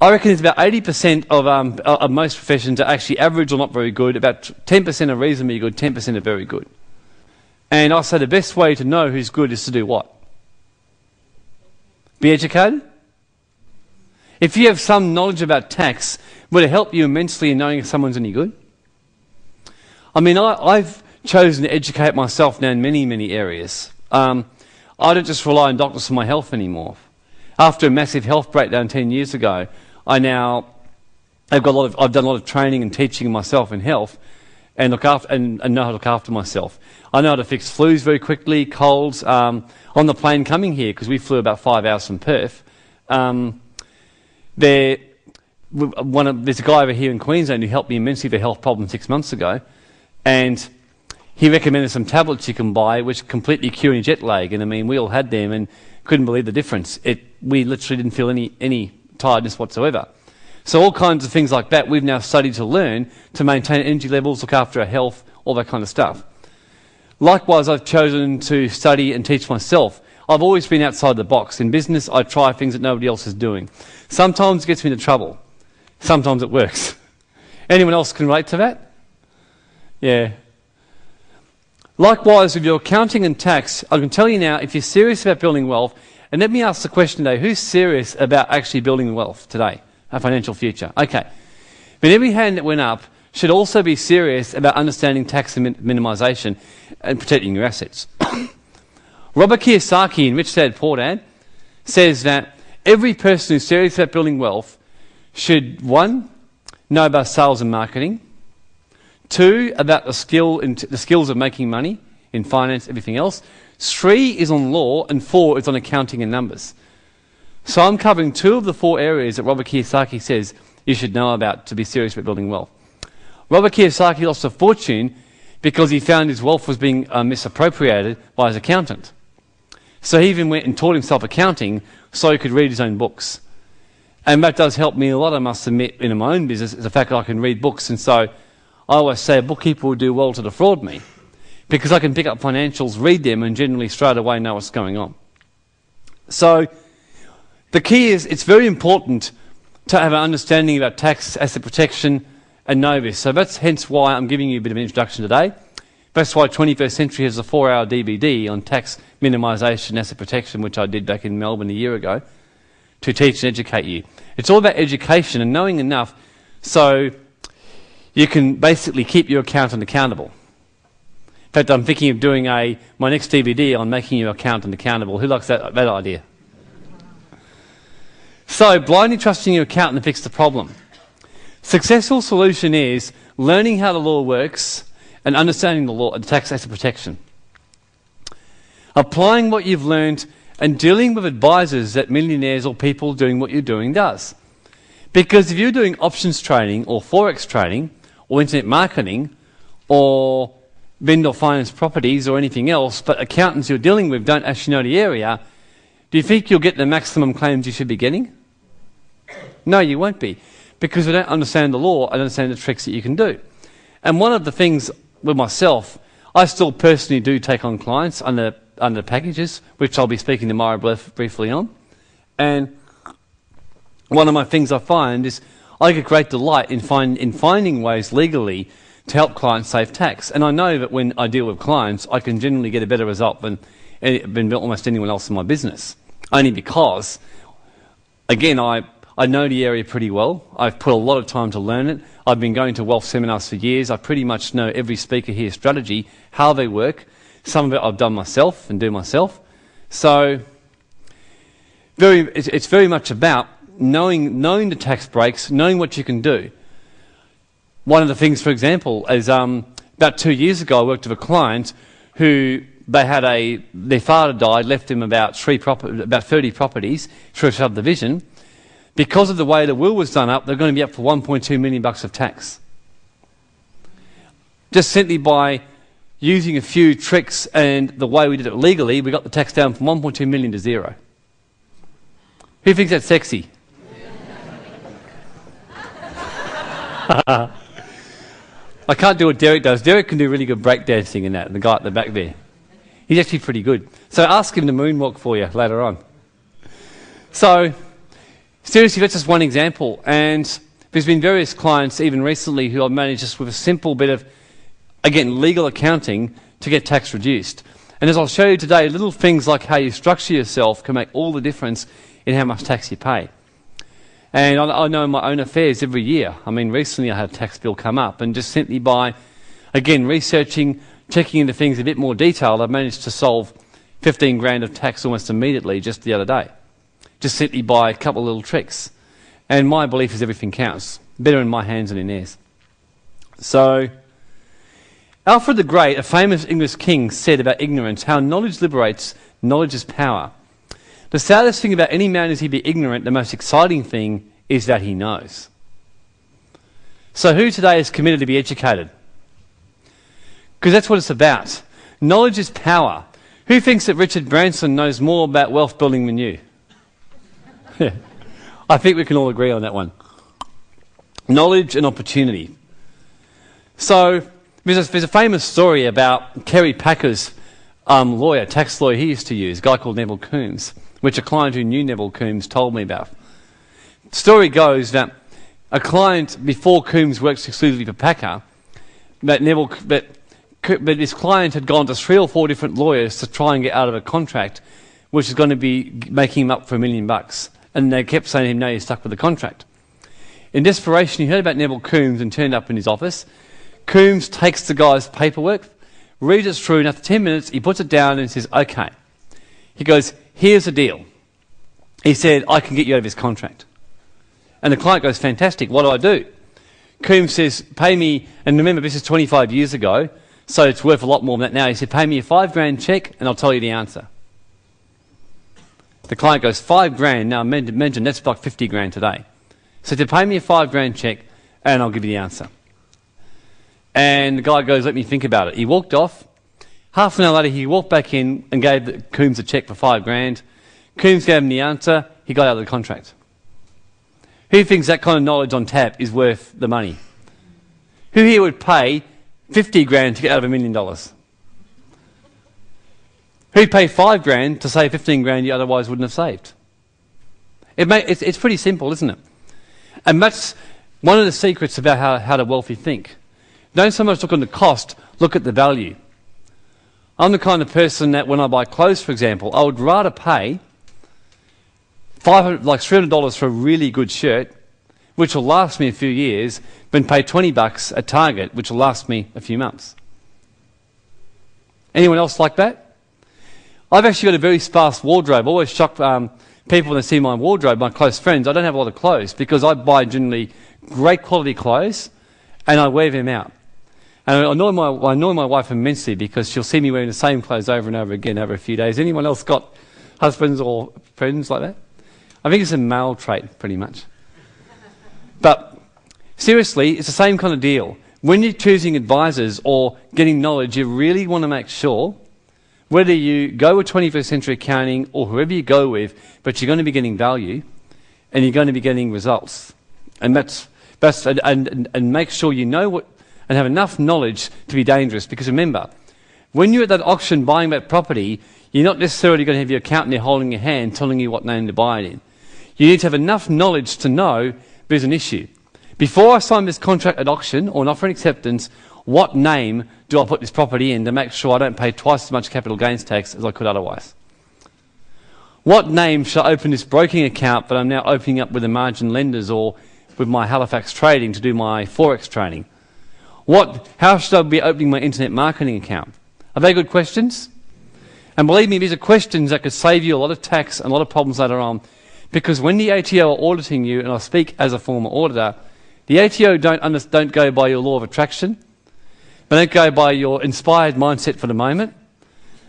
I reckon it's about 80% of most professions are actually average or not very good. About 10% are reasonably good, 10% are very good. And I say the best way to know who's good is to do what? Be educated? If you have some knowledge about tax, would it help you immensely in knowing if someone's any good? I mean, I've chosen to educate myself now in many, many areas. I don't just rely on doctors for my health anymore. After a massive health breakdown 10 years ago, I've done a lot of training and teaching myself in health and know how to look after myself. I know how to fix flus very quickly, colds. On the plane coming here, because we flew about 5 hours from Perth, there's a guy over here in Queensland who helped me immensely with a health problem 6 months ago, and he recommended some tablets you can buy which completely cure any jet lag. And I mean, we all had them and couldn't believe the difference. We literally didn't feel any tiredness whatsoever. So all kinds of things like that we've now studied to learn to maintain energy levels, look after our health, all that kind of stuff. Likewise, I've chosen to study and teach myself. I've always been outside the box. In business, I try things that nobody else is doing. Sometimes it gets me into trouble. Sometimes it works. Anyone else can relate to that? Yeah. Likewise, with your accounting and tax, I can tell you now, if you're serious about building wealth, and let me ask the question today, who's serious about actually building wealth today, a financial future? Okay. But every hand that went up should also be serious about understanding tax minimisation and protecting your assets. Robert Kiyosaki in Rich Dad Poor Dad says that every person who's serious about building wealth should, 1, know about sales and marketing, 2, about the skills of making money in finance, everything else, 3 is on law, and 4 is on accounting and numbers. So I'm covering 2 of the 4 areas that Robert Kiyosaki says you should know about to be serious about building wealth. Robert Kiyosaki lost a fortune because he found his wealth was being misappropriated by his accountant. So he even went and taught himself accounting so he could read his own books. And that does help me a lot, I must admit, in my own business, is the fact that I can read books. And so I always say a bookkeeper will do well to defraud me because I can pick up financials, read them, and generally straight away know what's going on. So the key is it's very important to have an understanding about tax, asset protection, and know this. So that's hence why I'm giving you a bit of an introduction today. That's why 21st Century has a 4-hour DVD on tax minimisation, asset protection, which I did back in Melbourne a year ago, to teach and educate you. It's all about education and knowing enough so you can basically keep your accountant accountable. In fact, I'm thinking of doing my next DVD on making your accountant accountable. Who likes that idea? So, blindly trusting your accountant to fix the problem. Successful solution is learning how the law works and understanding the law and tax asset protection. Applying what you've learned and dealing with advisors that millionaires or people doing what you're doing does. Because if you're doing options trading or forex trading or internet marketing or vendor finance properties or anything else, but accountants you're dealing with don't actually know the area, do you think you'll get the maximum claims you should be getting? No, you won't be. Because they don't understand the law and understand the tricks that you can do. And one of the things with myself, I still personally do take on clients under packages, which I'll be speaking tomorrow briefly on. And one of my things I find is I get great delight in finding ways legally to help clients save tax. And I know that when I deal with clients, I can generally get a better result than almost anyone else in my business. Only because, again, I know the area pretty well. I've put a lot of time to learn it. I've been going to wealth seminars for years. I pretty much know every speaker here's strategy, how they work. Some of it I've done myself and do myself. So it's very much about knowing the tax breaks, knowing what you can do. One of the things, for example, is about 2 years ago I worked with a client who their father died, left him about 30 properties through a subdivision. Because of the way the will was done up, they're going to be up for $1.2 million of tax. Just simply by using a few tricks and the way we did it legally, we got the tax down from 1.2 million to 0. Who thinks that's sexy? I can't do what Derek does. Derek can do really good breakdancing in that, the guy at the back there. He's actually pretty good. So ask him to moonwalk for you later on. So Seriously, that's just one example. And there's been various clients, even recently, who I've managed just with a simple bit of, again, legal accounting to get tax reduced. And as I'll show you today, little things like how you structure yourself can make all the difference in how much tax you pay. And I know in my own affairs every year. I mean, recently I had a tax bill come up, and just simply by, again, researching, checking into things a bit more detailed, I've managed to solve 15 grand of tax almost immediately just the other day. Just simply by a couple of little tricks. And my belief is everything counts. Better in my hands than in theirs. So, Alfred the Great, a famous English king, said about ignorance, how knowledge liberates, knowledge is power. The saddest thing about any man is he be ignorant. The most exciting thing is that he knows. So who today is committed to be educated? Because that's what it's about. Knowledge is power. Who thinks that Richard Branson knows more about wealth building than you? I think we can all agree on that one. Knowledge and opportunity. So there's a famous story about Kerry Packer's lawyer, tax lawyer he used to use, a guy called Neville Coombs, which a client who knew Neville Coombs told me about. The story goes that a client, before Coombs worked exclusively for Packer, but this client had gone to 3 or 4 different lawyers to try and get out of a contract which is going to be making him up for $1 million. And they kept saying to him, no, you're stuck with the contract. In desperation, he heard about Neville Coombs and turned up in his office. Coombs takes the guy's paperwork, reads it through, and after 10 minutes, he puts it down and says, okay. He goes, here's the deal. He said, I can get you out of his contract. And the client goes, fantastic, what do I do? Coombs says, pay me, and remember, this is 25 years ago, so it's worth a lot more than that now. He said, pay me a $5 grand check, and I'll tell you the answer. The client goes, $5 grand. Now, imagine that's like 50 grand today. So to pay me a $5 grand check, and I'll give you the answer. And the guy goes, let me think about it. He walked off. Half an hour later, he walked back in and gave Coombs a check for $5 grand. Coombs gave him the answer. He got out of the contract. Who thinks that kind of knowledge on tap is worth the money? Who here would pay 50 grand to get out of $1 million? Who'd pay 5 grand to save 15 grand you otherwise wouldn't have saved? It's pretty simple, isn't it? And that's one of the secrets about how the wealthy think. Don't so much look on the cost, look at the value. I'm the kind of person that when I buy clothes, for example, I would rather pay $300 for a really good shirt, which will last me a few years, than pay $20 at Target, which will last me a few months. Anyone else like that? I've actually got a very sparse wardrobe. I always shock people when they see my wardrobe, my close friends. I don't have a lot of clothes because I buy generally great quality clothes and I wear them out. And I annoy my wife immensely because she'll see me wearing the same clothes over and over again over a few days. Anyone else got husbands or friends like that? I think it's a male trait, pretty much. But seriously, it's the same kind of deal. When you're choosing advisors or getting knowledge, you really want to make sure whether you go with 21st century accounting or whoever you go with, but you're going to be getting value and you're going to be getting results. And and make sure you know what and have enough knowledge to be dangerous. Because remember, when you're at that auction buying that property, you're not necessarily going to have your accountant there holding your hand telling you what name to buy it in. You need to have enough knowledge to know there's an issue. Before I sign this contract at auction or an offer and acceptance, what name do I put this property in to make sure I don't pay twice as much capital gains tax as I could otherwise? What name should I open this broking account that I'm now opening up with the margin lenders or with my Halifax trading to do my Forex trading? How should I be opening my internet marketing account? Are they good questions? And believe me, these are questions that could save you a lot of tax and a lot of problems later on. Because when the ATO are auditing you, and I speak as a former auditor, the ATO don't go by your law of attraction. They don't go by your inspired mindset for the moment.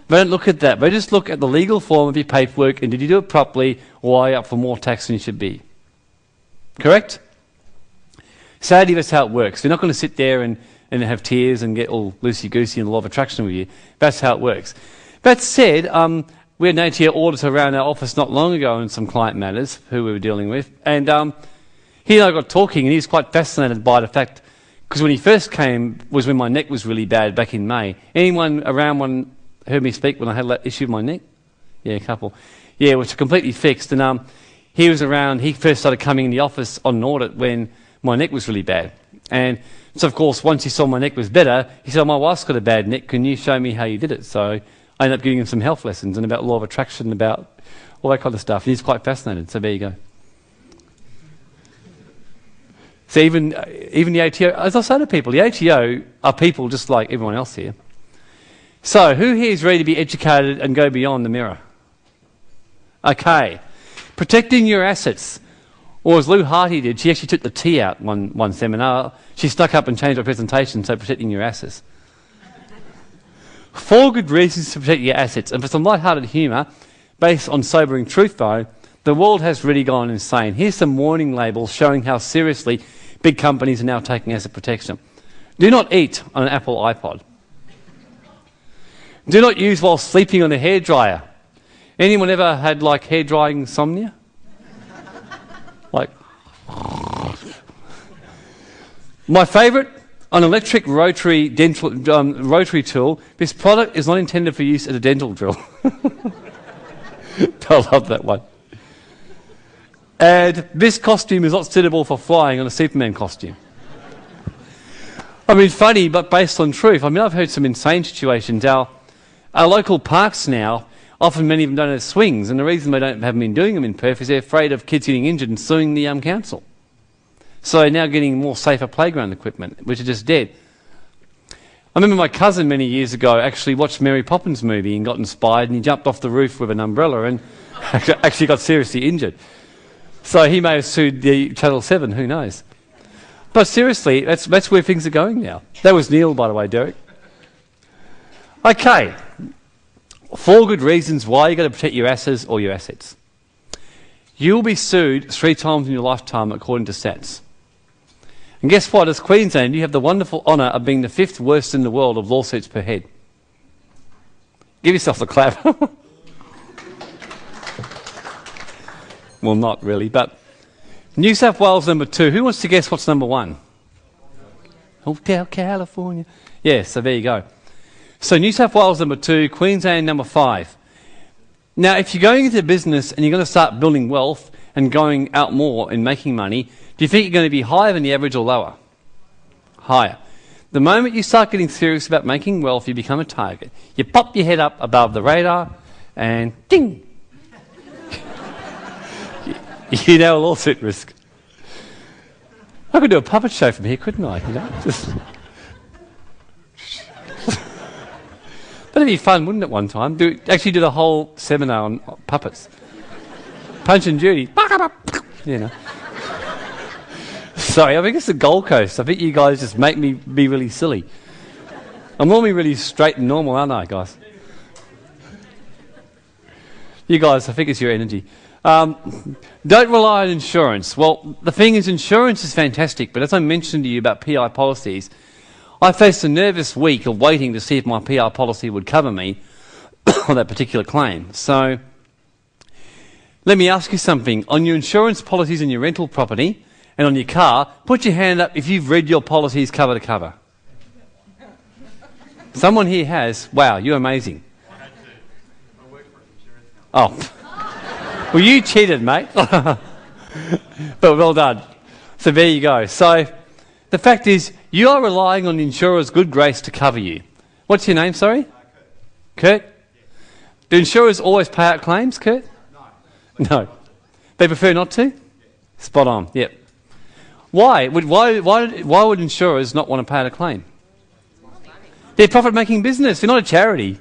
They don't look at that. They just look at the legal form of your paperwork and did you do it properly or are you up for more tax than you should be? Correct? Sadly, that's how it works. They're not going to sit there and have tears and get all loosey-goosey in the law of attraction with you. That's how it works. That said, we had an ATO auditor around our office not long ago on some client matters who we were dealing with. And he and I got talking and he was quite fascinated by the fact, because when he first came was when my neck was really bad back in May. Anyone around one heard me speak when I had that issue with my neck? Yeah, a couple. Yeah, which are completely fixed. And he was around, he first started coming in the office on an audit when my neck was really bad. And so, of course, once he saw my neck was better, he said, oh, my wife's got a bad neck, can you show me how you did it? So I ended up giving him some health lessons and about law of attraction, about all that kind of stuff. And he's quite fascinated, so there you go. So even the ATO, as I say to people, the ATO are people just like everyone else here. So who here is ready to be educated and go beyond the mirror? Okay. Protecting your assets. Or as Lou Harty did, she actually took the T out one seminar. She stuck up and changed her presentation, so protecting your assets. 4 good reasons to protect your assets. And for some light-hearted humour, based on sobering truth though, the world has really gone insane. Here's some warning labels showing how seriously big companies are now taking asset protection. Do not eat on an Apple iPod. Do not use while sleeping on a hairdryer. Anyone ever had like hair drying insomnia? Like, my favourite, an electric rotary tool. This product is not intended for use as a dental drill. I love that one. And this costume is not suitable for flying on a Superman costume. I mean, funny, but based on truth. I mean, I've heard some insane situations. Our local parks now, often many of them don't have swings, and the reason they haven't been doing them in Perth is they're afraid of kids getting injured and suing the council. So they're now getting more safer playground equipment, which are just dead. I remember my cousin many years ago actually watched Mary Poppins movie and got inspired, and he jumped off the roof with an umbrella and actually got seriously injured. So he may have sued the Channel 7, who knows. But seriously, that's where things are going now. That was Neil, by the way, Derek. Okay. 4 good reasons why you've got to protect your assets or your assets. You'll be sued 3 times in your lifetime according to stats. And guess what? As Queensland, you have the wonderful honour of being the 5th worst in the world of lawsuits per head. Give yourself a clap. Well, not really, but New South Wales number 2. Who wants to guess what's number 1? Hotel California. Yeah, so there you go. So New South Wales number 2, Queensland number 5. Now, if you're going into business and you're going to start building wealth and going out more and making money, do you think you're going to be higher than the average or lower? Higher. The moment you start getting serious about making wealth, you become a target. You pop your head up above the radar and ding! You know a lawsuit risk. I could do a puppet show from here, couldn't I? You know, that'd be fun, wouldn't it? One time, actually do the whole seminar on puppets. Punch and Judy, you know. Sorry, I think it's the Gold Coast. I think you guys just make me be really silly. I'm normally really straight and normal, aren't I, guys? You guys, I think it's your energy. Don't rely on insurance. Well, the thing is, insurance is fantastic, but as I mentioned to you about PI policies, I faced a nervous week of waiting to see if my PI policy would cover me on that particular claim. So, let me ask you something. On your insurance policies and your rental property and on your car, put your hand up if you've read your policies cover to cover. Someone here has. Wow, you're amazing. I had to. I work for an insurance company. Oh. Well, you cheated, mate. But well done. So there you go. So the fact is, you are relying on the insurer's good grace to cover you. What's your name, sorry? Kurt? Yeah. Do insurers always pay out claims, Kurt? No. They prefer not to? Yeah. Spot on, yep. Why would insurers not want to pay out a claim? They're a profit-making business. They're not a charity.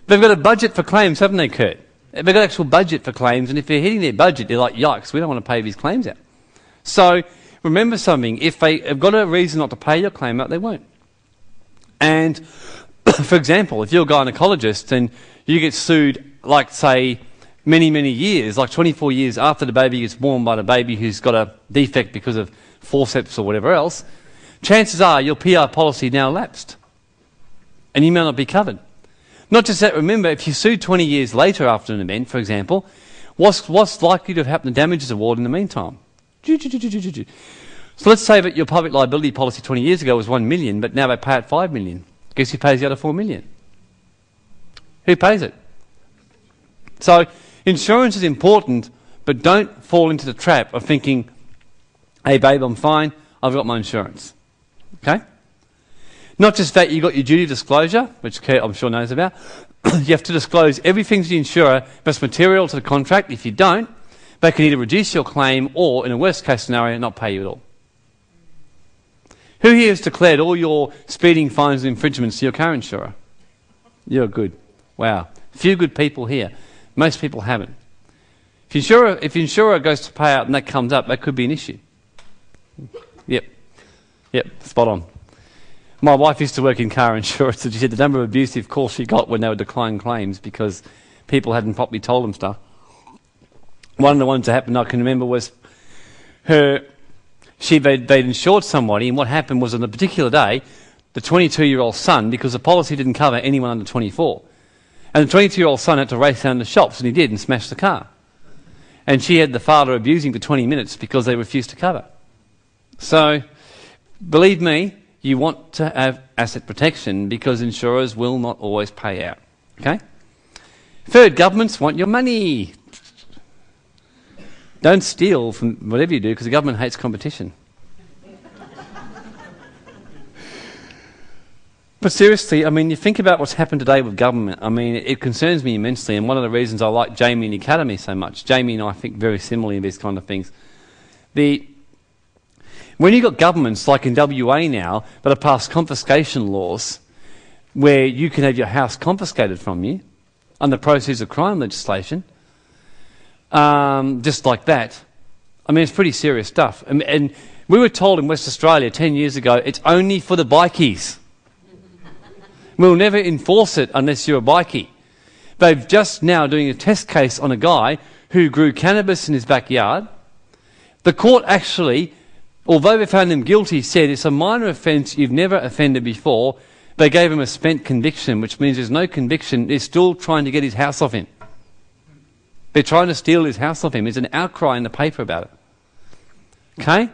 They've got a budget for claims, haven't they, Kurt? They've got an actual budget for claims, and if they're hitting their budget, they're like, yikes, we don't want to pay these claims out. So remember something, if they have got a reason not to pay your claim out, they won't. And for example, if you're a gynecologist and you get sued, like say, many, many years, like 24 years after the baby gets born by the baby who's got a defect because of forceps or whatever else, chances are your PR policy now lapsed. And you may not be covered. Not just that, remember, if you're sued 20 years later after an event, for example, what's likely to have happened to damages award in the meantime? So let's say that your public liability policy 20 years ago was 1 million, but now they pay out 5 million. Guess who pays the other 4 million? Who pays it? So insurance is important, But don't fall into the trap of thinking, hey babe, I'm fine, I've got my insurance. Okay? Not just that, you've got your duty of disclosure, which Kurt I'm sure knows about. You have to disclose everything to the insurer that's material to the contract. If you don't, they can either reduce your claim or, in a worst case scenario, not pay you at all. Who here has declared all your speeding fines and infringements to your car insurer? You're good. Wow. Few good people here. Most people haven't. If the insurer goes to pay out and that comes up, that could be an issue. Yep, spot on. My wife used to work in car insurance, and she said the number of abusive calls she got when they were declining claims because people hadn't properly told them stuff. One of the ones that happened, I can remember, was they'd insured somebody, and what happened was on a particular day, the 22-year-old son, because the policy didn't cover anyone under 24, and the 22-year-old son had to race down the shops, and he did, and smashed the car. And she had the father abusing for 20 minutes because they refused to cover. So, believe me, you want to have asset protection because insurers will not always pay out. Okay? Third, governments want your money. Don't steal from whatever you do because the government hates competition. But seriously, I mean, you think about what's happened today with government. I mean, it concerns me immensely, and one of the reasons I like Jamie and the Academy so much. Jamie and I think very similarly in these kind of things. When you've got governments like in WA now that have passed confiscation laws where you can have your house confiscated from you under proceeds of crime legislation, just like that, I mean, it's pretty serious stuff. And we were told in West Australia 10 years ago, it's only for the bikies. We'll never enforce it unless you're a bikie. They've just now doing a test case on a guy who grew cannabis in his backyard. The court actually, although they found him guilty, said it's a minor offence, you've never offended before. They gave him a spent conviction, which means there's no conviction. They're still trying to get his house off him. They're trying to steal his house off him. There's an outcry in the paper about it. Okay?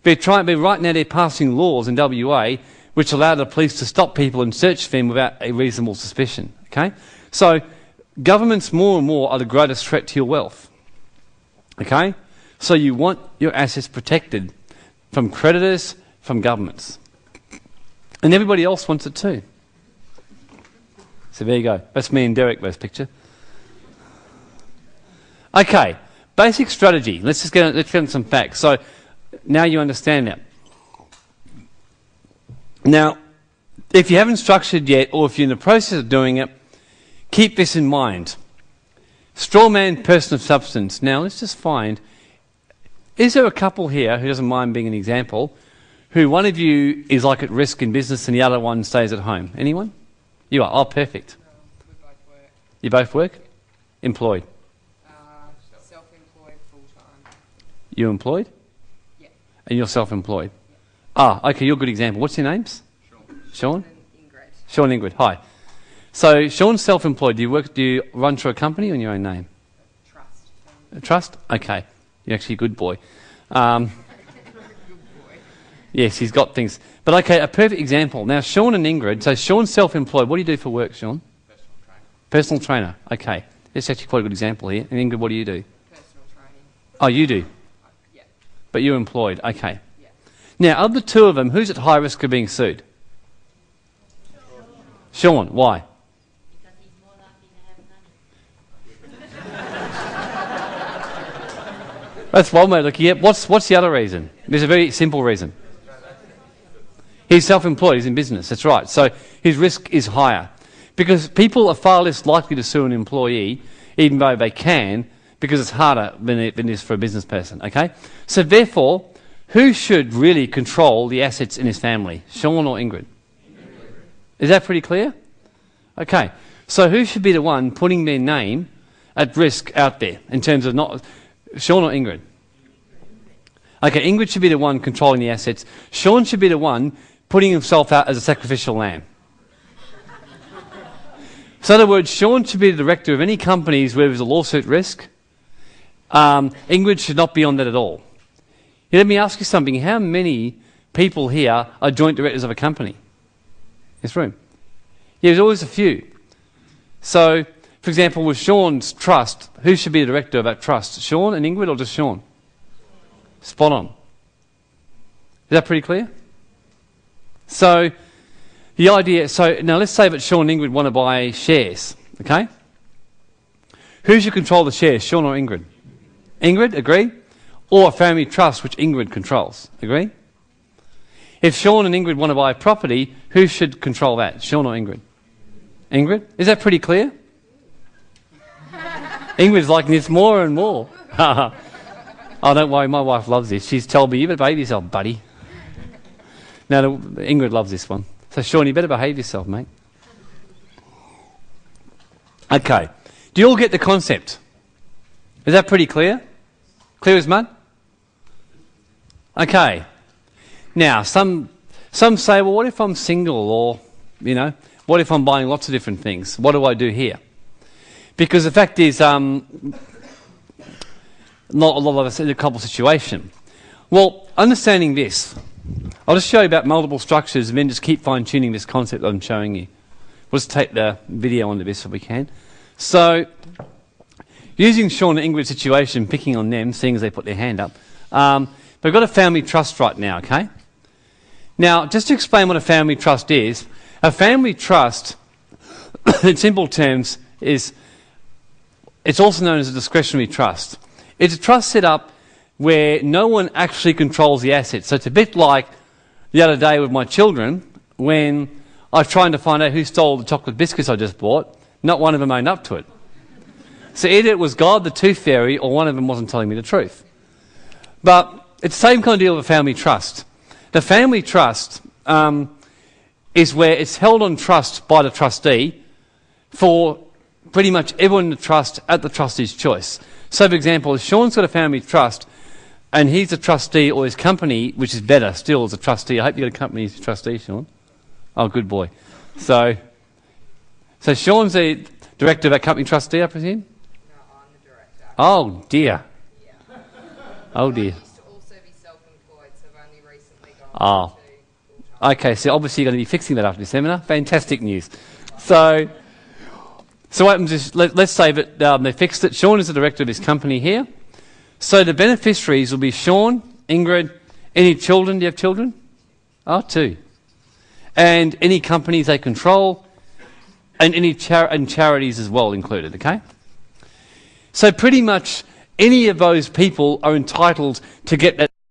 Right now they're passing laws in WA which allow the police to stop people and search for them without a reasonable suspicion. Okay? So governments more and more are the greatest threat to your wealth. Okay? So you want your assets protected from creditors, from governments. And everybody else wants it too. So there you go. That's me and Derek, best picture. Okay, basic strategy. Let's get into some facts. So now you understand that. Now, if you haven't structured yet, or if you're in the process of doing it, keep this in mind. Straw man, person of substance. Now, let's just find, is there a couple here who doesn't mind being an example, who one of you is like at risk in business and the other one stays at home? Anyone? You are. Oh, perfect. We both work. You both work? Employed? Self-employed, full-time. You employed? Yeah. And you're self-employed? Yeah. Ah, okay, you're a good example. What's your names? Sean? Ingrid. Sean Ingrid, hi. So, Sean's self-employed. Do you run through a company or in your own name? Trust. A trust? Okay. You're actually a good boy. Good boy. Yes, he's got things. But okay, a perfect example. Now, Sean and Ingrid, so Sean's self-employed. What do you do for work, Sean? Personal trainer. Okay. That's actually quite a good example here. And Ingrid, what do you do? Personal training. Oh, you do? Yeah. But you're employed. Okay. Yeah. Now, of the two of them, who's at high risk of being sued? Sean. Why? Because he's more likely to have money. That's one way of looking at it. What's the other reason? There's a very simple reason. He's self-employed. He's in business. That's right. So his risk is higher. Because people are far less likely to sue an employee, even though they can, because it's harder than it is for a business person. Okay? So therefore, who should really control the assets in his family? Sean or Ingrid? Is that pretty clear? Okay. So who should be the one putting their name at risk out there in terms of not Sean or Ingrid? Okay, Ingrid should be the one controlling the assets. Sean should be the one putting himself out as a sacrificial lamb. So in other words, Sean should be the director of any companies where there's a lawsuit risk. Ingrid should not be on that at all. Let me ask you something. How many people here are joint directors of a company? This room. Yeah, there's always a few. So for example, with Sean's trust, who should be the director of that trust? Sean and Ingrid or just Sean? Spot on. Is that pretty clear? So, the idea, so now let's say that Sean and Ingrid want to buy shares, okay? Who should control the shares, Sean or Ingrid? Ingrid, agree? Or a family trust which Ingrid controls, agree? If Sean and Ingrid want to buy a property, who should control that, Sean or Ingrid? Ingrid? Is that pretty clear? Ingrid's liking this more and more. Oh, don't worry, my wife loves this. She's told me, you better behave yourself, buddy. Now, Ingrid loves this one. So, Sean, you better behave yourself, mate. Okay. Do you all get the concept? Is that pretty clear? Clear as mud? Okay. Now, some say, well, what if I'm single, or, you know, what if I'm buying lots of different things? What do I do here? Because the fact is, not a lot of us in a couple situation. Well, understanding this, I'll just show you about multiple structures and then just keep fine-tuning this concept that I'm showing you. We'll just take the video onto this if we can. So, using Sean and Ingrid's situation, picking on them, seeing as they put their hand up, we've got a family trust right now, okay? Now, just to explain what a family trust is, a family trust, in simple terms, is it's also known as a discretionary trust. It's a trust set up where no one actually controls the assets. So it's a bit like the other day with my children when I was trying to find out who stole the chocolate biscuits I just bought. Not one of them owned up to it. So either it was God the Tooth Fairy or one of them wasn't telling me the truth. But it's the same kind of deal with a family trust. The family trust is where it's held on trust by the trustee for pretty much everyone in the trust at the trustee's choice. So, for example, if Sean's got a family trust and he's a trustee, or his company, which is better still as a trustee. I hope you got a company as a trustee, Sean. Oh, good boy. So Sean's the director of that company trustee, I presume? No, I'm the director. Oh, dear. Yeah. Oh, dear. I used to also be self-employed, so I've only recently gone to full-time. Okay, so obviously you're going to be fixing that after the seminar. Fantastic news. So what happens is, let's say that they fixed it. Sean is the director of his company here. So the beneficiaries will be Sean, Ingrid, any children. Do you have children? Oh, 2. And any companies they control, and any charities as well included, okay? So pretty much any of those people are entitled to get that